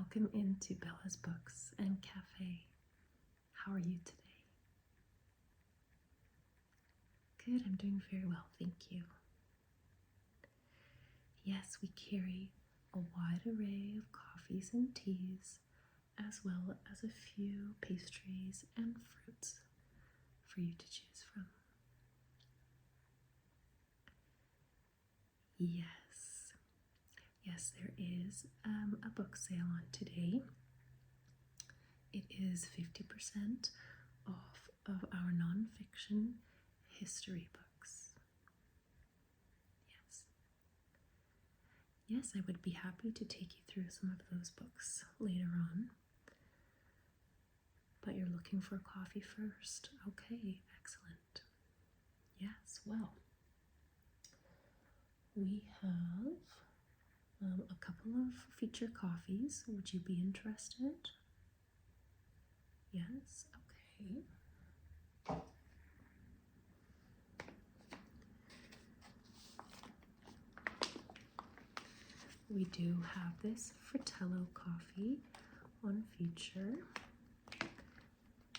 welcome into Bella's Books and Cafe. How are you today? Good, I'm doing very well, thank you. Yes, we carry a wide array of coffees and teas, as well as a few pastries and fruits for you to choose from. Yes, there is a book sale on today. It is 50% off of our nonfiction history books. Yes, I would be happy to take you through some of those books later on. But you're looking for coffee first. Okay, excellent. Yes, well, we have a couple of feature coffees. Would you be interested? Yes, okay. We do have this Fratello coffee on feature.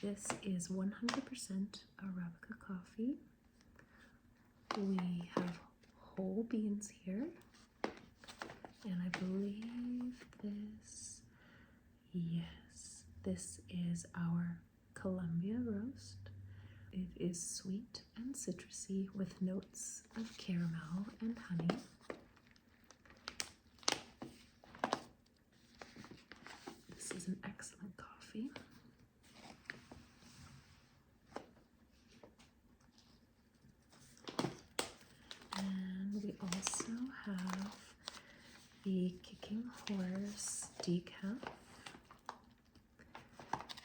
This is 100% Arabica coffee. We have whole beans here. And I believe this is our Columbia roast. It is sweet and citrusy with notes of caramel and honey. This is an excellent coffee. And we also have the Kicking Horse decaf,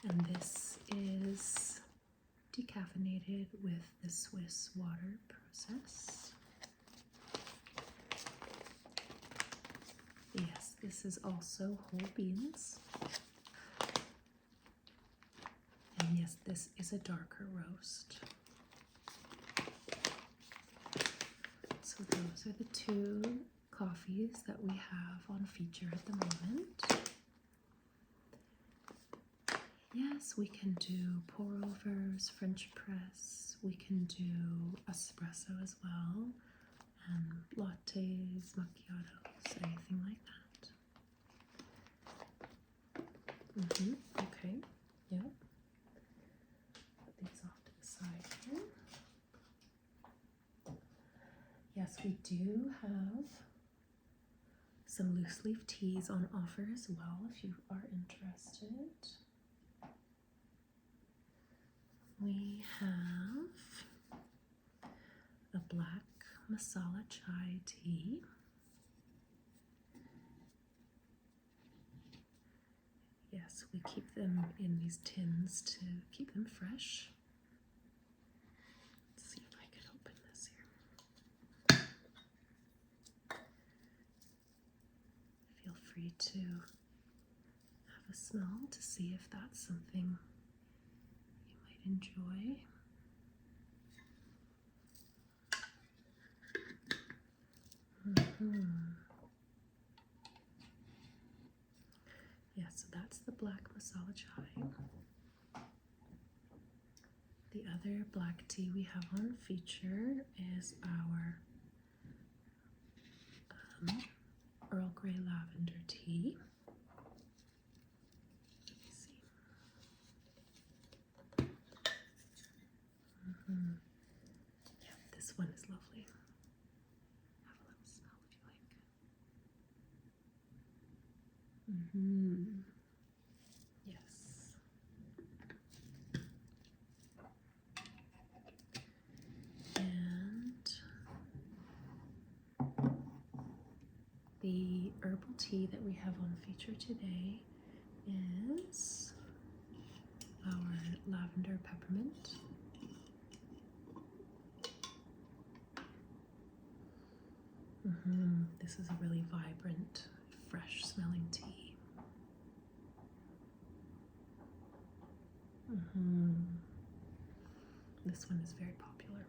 and this is decaffeinated with the Swiss water process. Yes, this is also whole beans. And yes, this is a darker roast. So those are the two coffees that we have on feature at the moment. Yes, we can do pour-overs, French press, we can do espresso as well, and lattes, macchiatos, anything like that. Okay, yeah. Put these off to the side here. Yes, we do have some loose leaf teas on offer as well if you are interested. We have a black masala chai tea. Yes, we keep them in these tins to keep them fresh. Let's see if I can open this here. Feel free to have a smell to see if that's something you might enjoy. Yeah, so that's the black masala chai. The other black tea we have on feature is our Earl Grey lavender tea. Let me see. Yeah, this one is lovely. Have a little smell if you like. Yes. And the herbal tea that we have on feature today is our lavender peppermint. This is a really vibrant, fresh smelling tea. This one is very popular.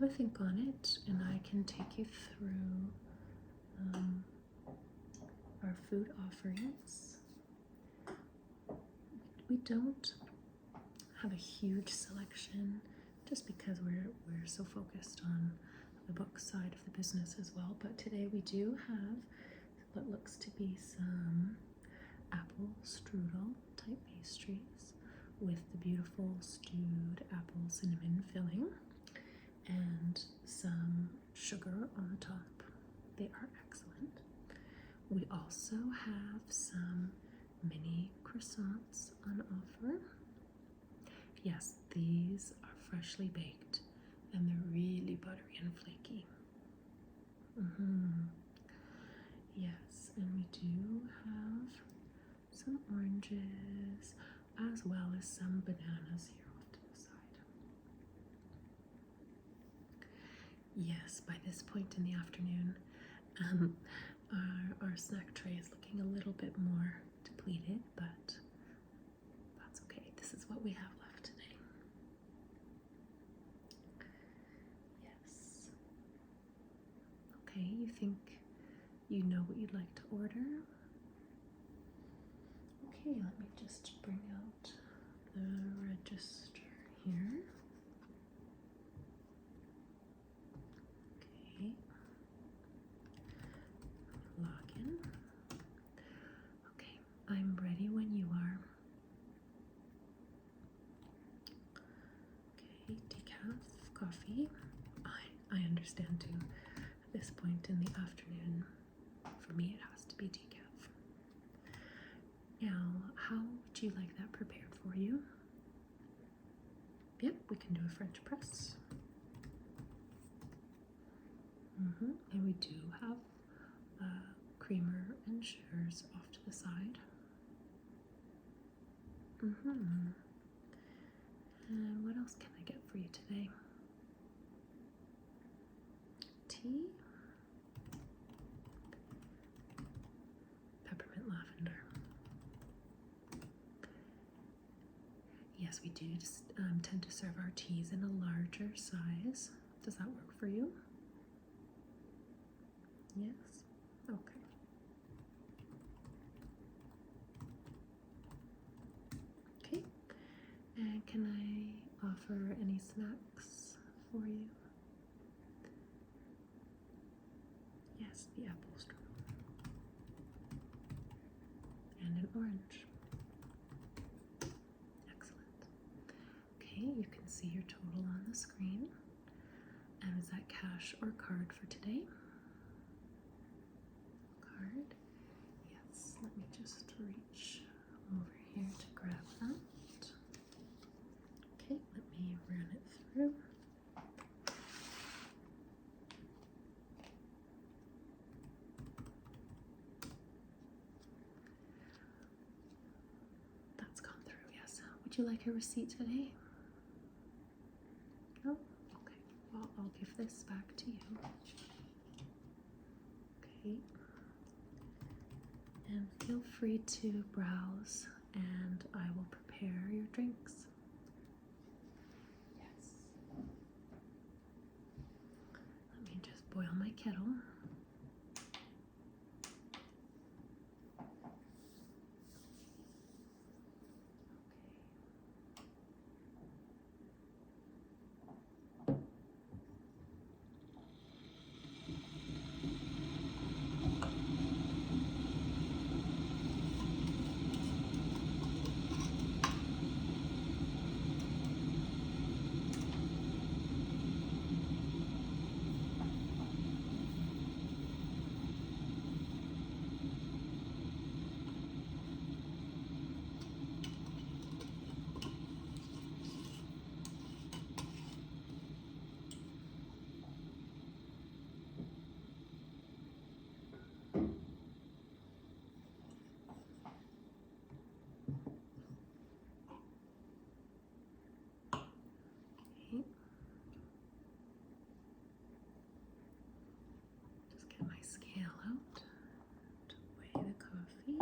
have a think on it, and I can take you through our food offerings. We don't have a huge selection just because we're so focused on the book side of the business as well. But today we do have what looks to be some apple strudel type pastries with the beautiful stewed apple cinnamon filling and some sugar on the top. They are excellent. We also have some mini croissants on offer. Yes, these are freshly baked and they're really buttery and flaky. Yes, and we do have some oranges as well as some bananas here off to the side. Yes, by this point in the afternoon, our snack tray is looking a little bit more depleted, but that's okay. This is what we have left today. Yes. Okay, you think you know what you'd like to order? Okay, let me just bring out the register here. Okay. Log in. Okay, I'm ready when you are. Okay, decaf coffee. I understand too. At this point in the afternoon, for me it has to be decaf. Now, how would you like that prepared for you? Yep, we can do a French press. And we do have creamer and sugars off to the side. And what else can I get for you today? Tea? Peppermint lavender. Yes, we do tend to serve our teas in a larger size. Does that work for you? Yes? Okay. Okay. And can I offer any snacks for you? Yes, the apple strudel. And an orange. Excellent. Okay, you can see your total on the screen. And is that cash or card for today? Card. Yes, let me just reach over here to grab that. Okay, let me run it through. That's gone through, yes. Would you like a receipt today? No? Okay, well, I'll give this back to you. Okay. And feel free to browse and I will prepare your drinks. Yes. Let me just boil my kettle. Just get my scale out to weigh the coffee.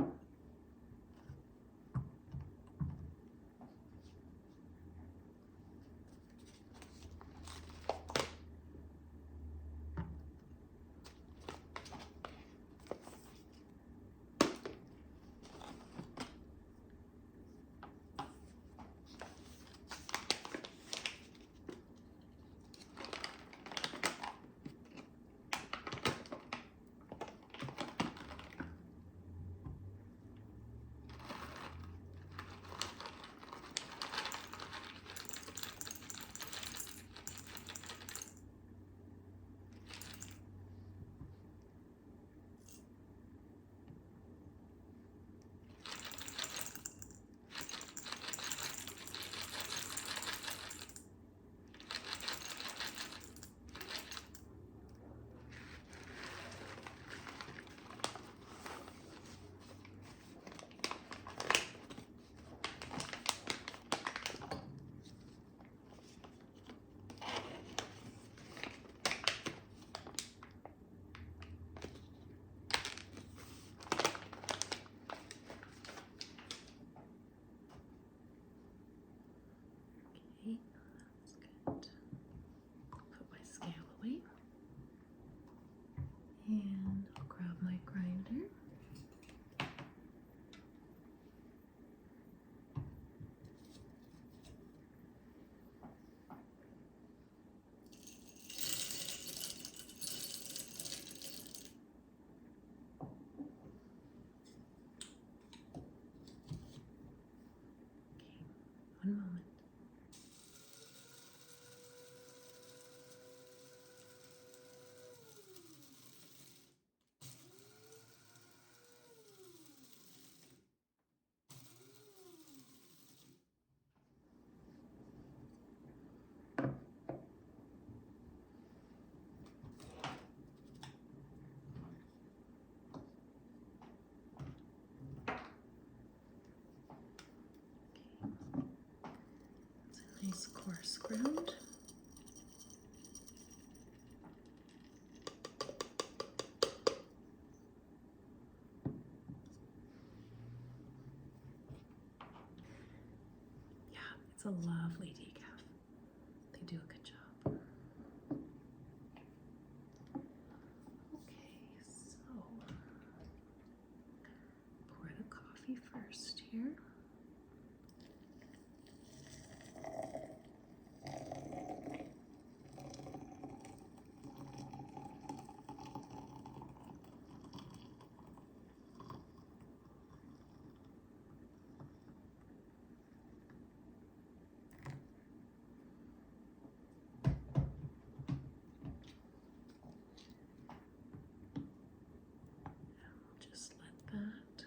this ground. Yeah, it's a lovely decaf. They do a good job. Okay, so pour the coffee first here. Just let that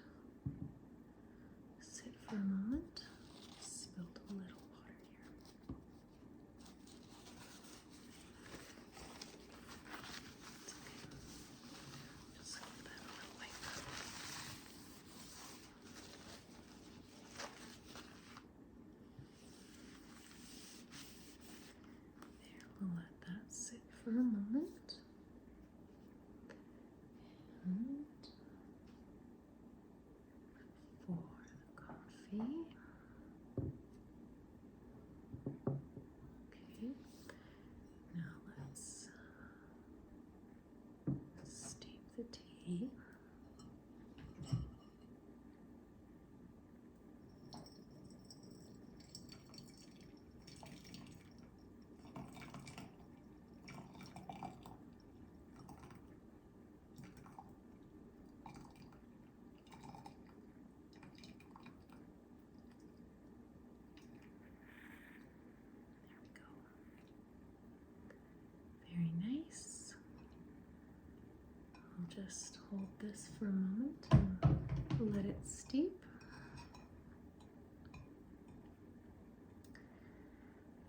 sit for a moment. Spilled a little water here. It's okay. Just give that a little wipe. There, we'll let that sit for a moment. And for the coffee. Okay, now let's steep the tea. Very nice. I'll just hold this for a moment and let it steep.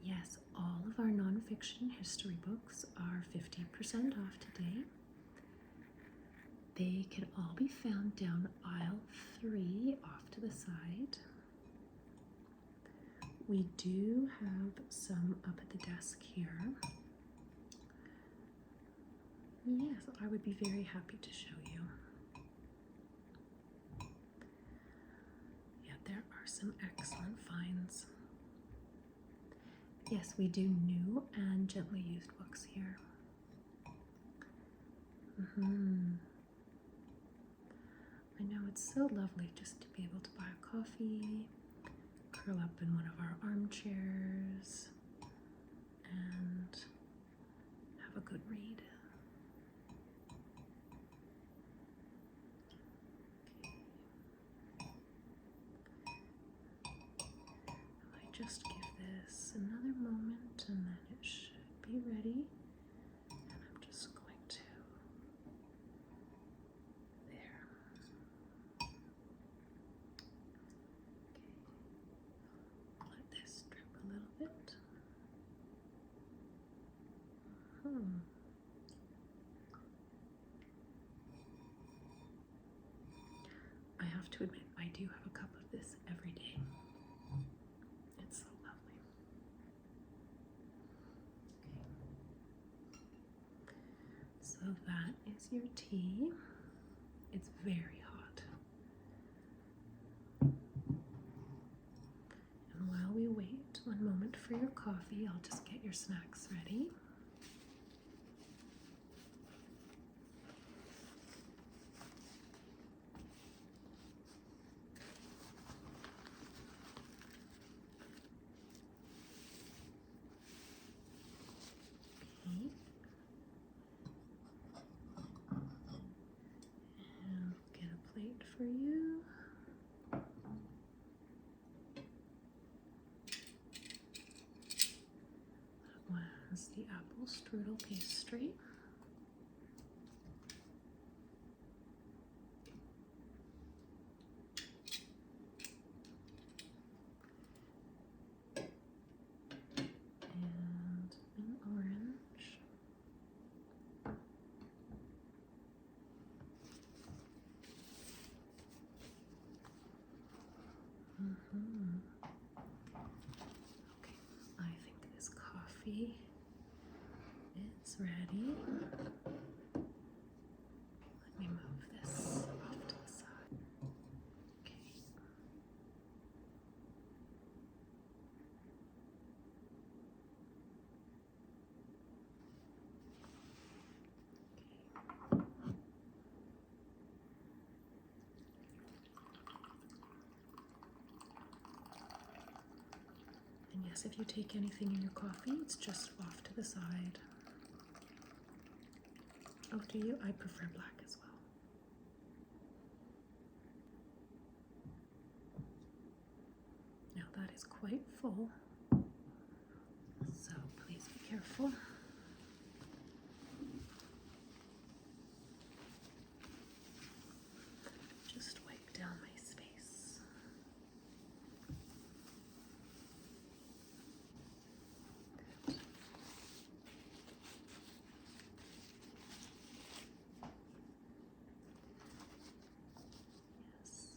Yes, all of our nonfiction history books are 50% off today. They can all be found down aisle 3 off to the side. We do have some up at the desk here. Yes, I would be very happy to show you. Yeah, there are some excellent finds. Yes, we do new and gently used books here. I know, it's so lovely just to be able to buy a coffee, curl up in one of our armchairs, and have a good read. I just give this another moment and then it should be ready. And I'm just going to, there. Okay, let this drip a little bit. I have to admit, I do have a cup of this every day. It's so lovely. Okay. So that is your tea. It's very hot. And while we wait one moment for your coffee, I'll just get your snacks ready. Okay. And get a plate for you. That was the apple strudel pastry. And an orange. Okay, I think this coffee is ready. Let me move this off to the side. Okay. And yes, if you take anything in your coffee, it's just off to the side. Oh, do you? I prefer black as well. Now that is quite full, so please be careful. Just wipe down my space. Yes.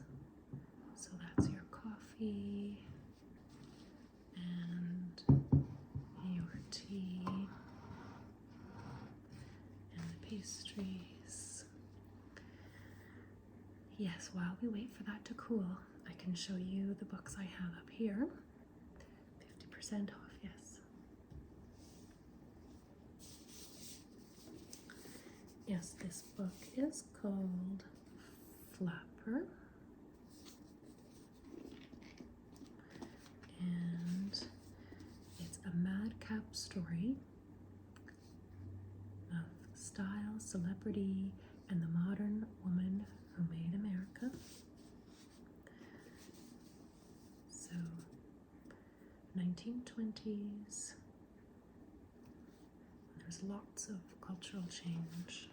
So that's your coffee and your tea and the pastries. Yes, while we wait for that to cool, I can show you the books I have up here. 50% off, yes. Yes, this book is called Flapper. And it's a madcap story of style, celebrity, and the modern woman who made America. So, 1920s. There's lots of cultural change.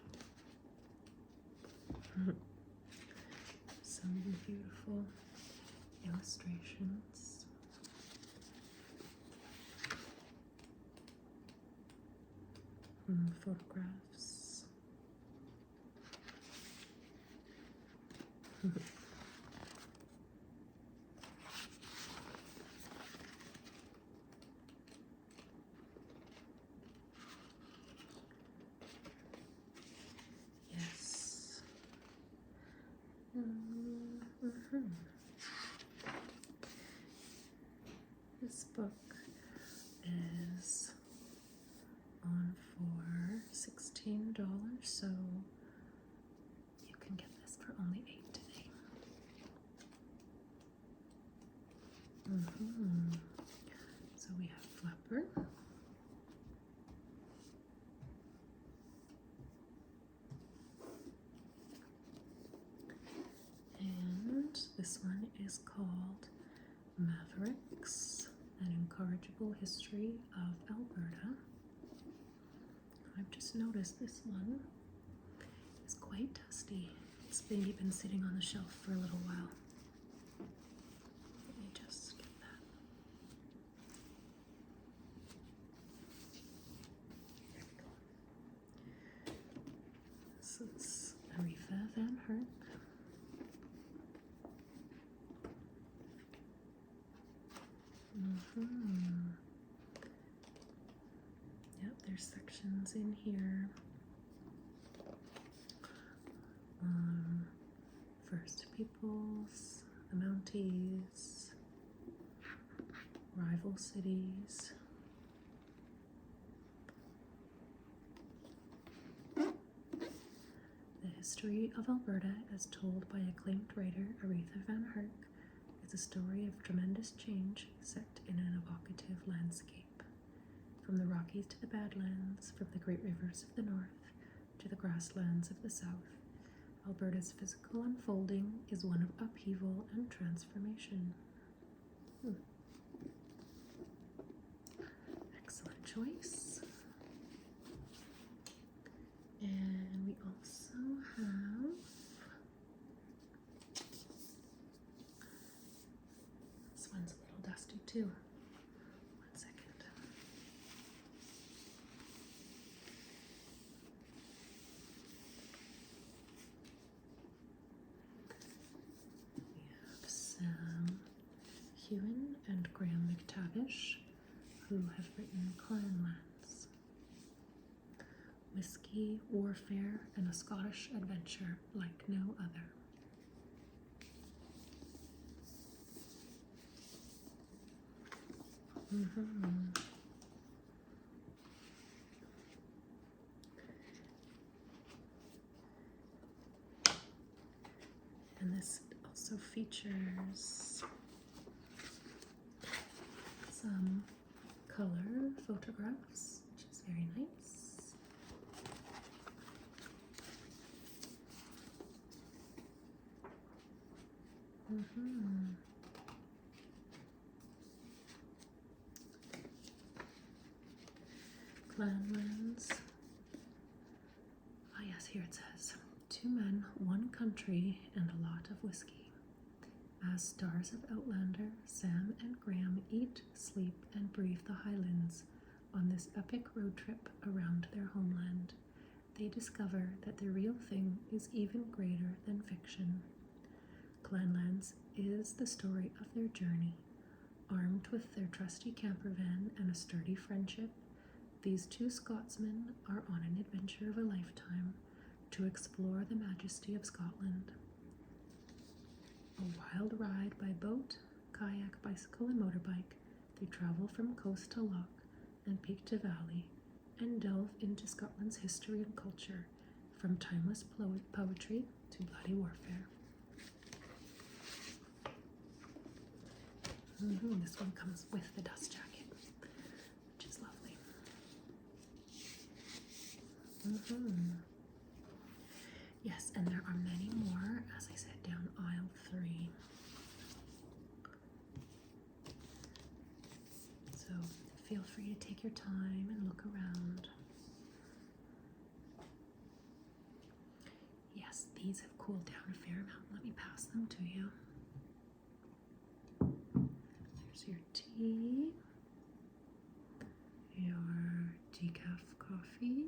Some beautiful illustrations. Photographs. Yes. This book is on for $16, so you can get this for only $8 today. So we have Flapper. And this one is called Mavericks, an Incorrigible History of Alberta. I've just noticed this one is quite dusty. It's maybe been sitting on the shelf for a little while. Let me just get that. There we go. This is Aretha Van Herk. Yep, there's sections in here. First Peoples, the Mounties, rival cities. The history of Alberta, as told by acclaimed writer Aretha Van Herk, is a story of tremendous change set in an evocative landscape. From the Rockies to the Badlands, from the great rivers of the north to the grasslands of the south, Alberta's physical unfolding is one of upheaval and transformation. Excellent choice. And we also have this one's a little dusty too. 1 second. We have Sam Hewen and Graham McTavish, who have written Clanlands, Whiskey, Warfare, and a Scottish Adventure like no other. And this also features some color photographs, which is very nice. Clanlands. Ah, yes, here it says 2 men, 1 country, and a lot of whiskey. As stars of Outlander, Sam and Graham eat, sleep, and breathe the Highlands on this epic road trip around their homeland. They discover that the real thing is even greater than fiction. Clanlands is the story of their journey. Armed with their trusty camper van and a sturdy friendship, these 2 Scotsmen are on an adventure of a lifetime to explore the majesty of Scotland. A wild ride by boat, kayak, bicycle, and motorbike, they travel from coast to loch and peak to valley and delve into Scotland's history and culture, from timeless poetry to bloody warfare. This one comes with the dust jacket, which is lovely. Yes, and there are many more, as I said, down aisle 3. So feel free to take your time and look around. Yes, these have cooled down a fair amount. Let me pass them to you. There's your tea, your decaf coffee,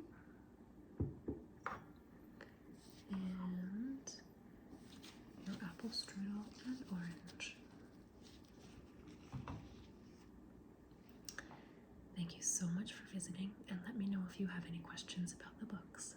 and your apple strudel and orange. Thank you so much for visiting, and let me know if you have any questions about the books.